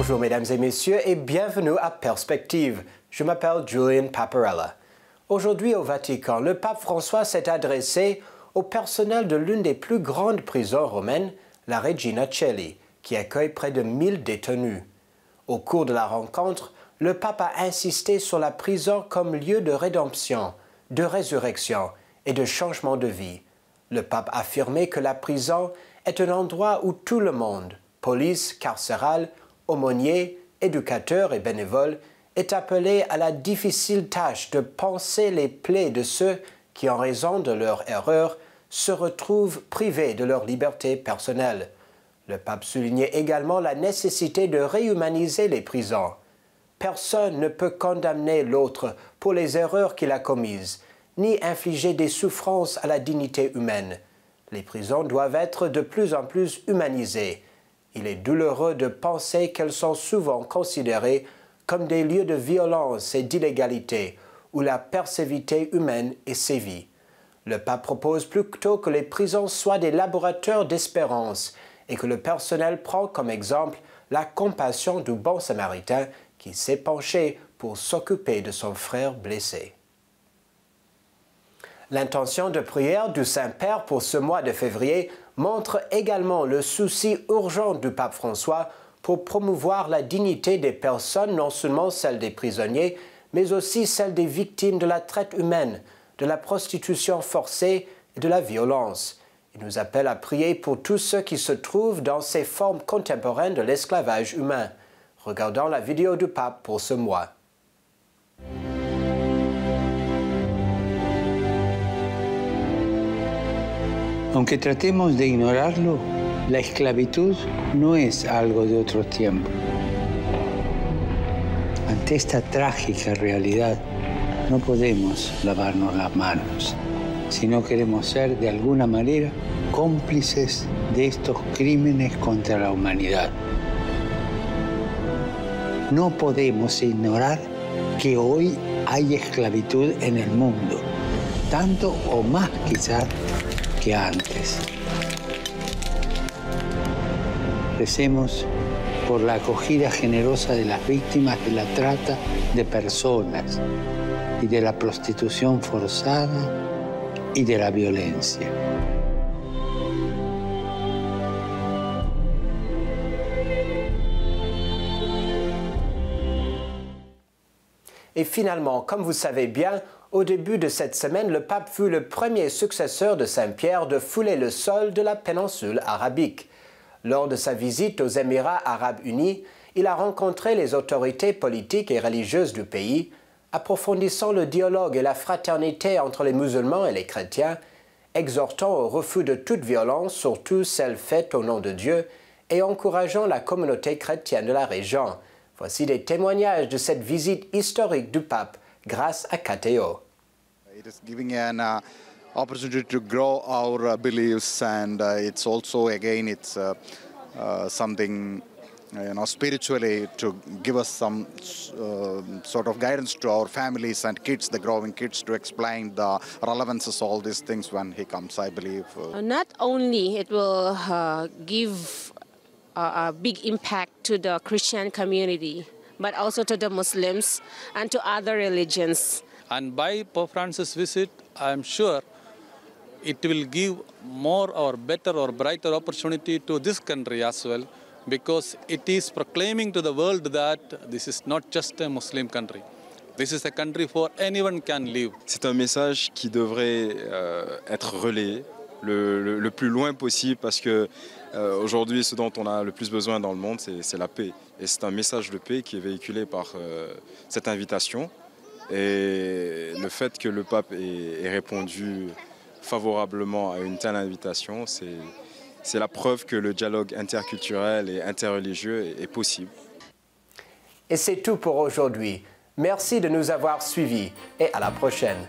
Bonjour mesdames et messieurs et bienvenue à Perspective. Je m'appelle Julian Paparella. Aujourd'hui au Vatican, le pape François s'est adressé au personnel de l'une des plus grandes prisons romaines, la Regina Coeli, qui accueille près de 1000 détenus. Au cours de la rencontre, le pape a insisté sur la prison comme lieu de rédemption, de résurrection et de changement de vie. Le pape a affirmé que la prison est un endroit où tout le monde, police carcérale, aumôniers, éducateurs et bénévoles, est appelé à la difficile tâche de panser les plaies de ceux qui, en raison de leur erreur, se retrouvent privés de leur liberté personnelle. Le pape soulignait également la nécessité de réhumaniser les prisons. Personne ne peut condamner l'autre pour les erreurs qu'il a commises, ni infliger des souffrances à la dignité humaine. Les prisons doivent être de plus en plus humanisées. Il est douloureux de penser qu'elles sont souvent considérées comme des lieux de violence et d'illégalité, où la persévérité humaine est sévie. Le pape propose plutôt que les prisons soient des laboratoires d'espérance et que le personnel prend comme exemple la compassion du bon samaritain qui s'est penché pour s'occuper de son frère blessé. L'intention de prière du Saint-Père pour ce mois de février montre également le souci urgent du pape François pour promouvoir la dignité des personnes, non seulement celle des prisonniers, mais aussi celle des victimes de la traite humaine, de la prostitution forcée et de la violence. Il nous appelle à prier pour tous ceux qui se trouvent dans ces formes contemporaines de l'esclavage humain. Regardons la vidéo du pape pour ce mois. Aunque tratemos de ignorarlo, la esclavitud no es algo de otro tiempo. Ante esta trágica realidad, no podemos lavarnos las manos, si no queremos ser de alguna manera cómplices de estos crímenes contra la humanidad. No podemos ignorar que hoy hay esclavitud en el mundo, tanto o más quizás que antes. Recemos por la acogida generosa de las víctimas de la trata de personas y de la prostitución forzada y de la violencia. Et finalement, comme vous savez bien, au début de cette semaine, le pape fut le premier successeur de Saint-Pierre de fouler le sol de la péninsule arabique. Lors de sa visite aux Émirats arabes unis, il a rencontré les autorités politiques et religieuses du pays, approfondissant le dialogue et la fraternité entre les musulmans et les chrétiens, exhortant au refus de toute violence, surtout celle faite au nom de Dieu, et encourageant la communauté chrétienne de la région. Voici des témoignages de cette visite historique du pape grâce à KTO. It is giving an opportunity to grow our beliefs, and it's also again something spiritually to give us some sort of guidance to our families and kids, the growing kids, to explain the relevances of all these things when he comes, I believe. Not only it will give a big impact to the Christian community, but also to the Muslims and to other religions. And by Pope Francis' visit, I am sure it will give more or better or brighter opportunity to this country as well, because it is proclaiming to the world that this is not just a Muslim country. This is a country for anyone can live. C'est un message qui devrait être relayé le plus loin possible, parce que aujourd'hui, ce dont on a le plus besoin dans le monde, c'est la paix. Et c'est un message de paix qui est véhiculé par cette invitation. Et le fait que le pape ait répondu favorablement à une telle invitation, c'est la preuve que le dialogue interculturel et interreligieux est possible. Et c'est tout pour aujourd'hui. Merci de nous avoir suivis et à la prochaine.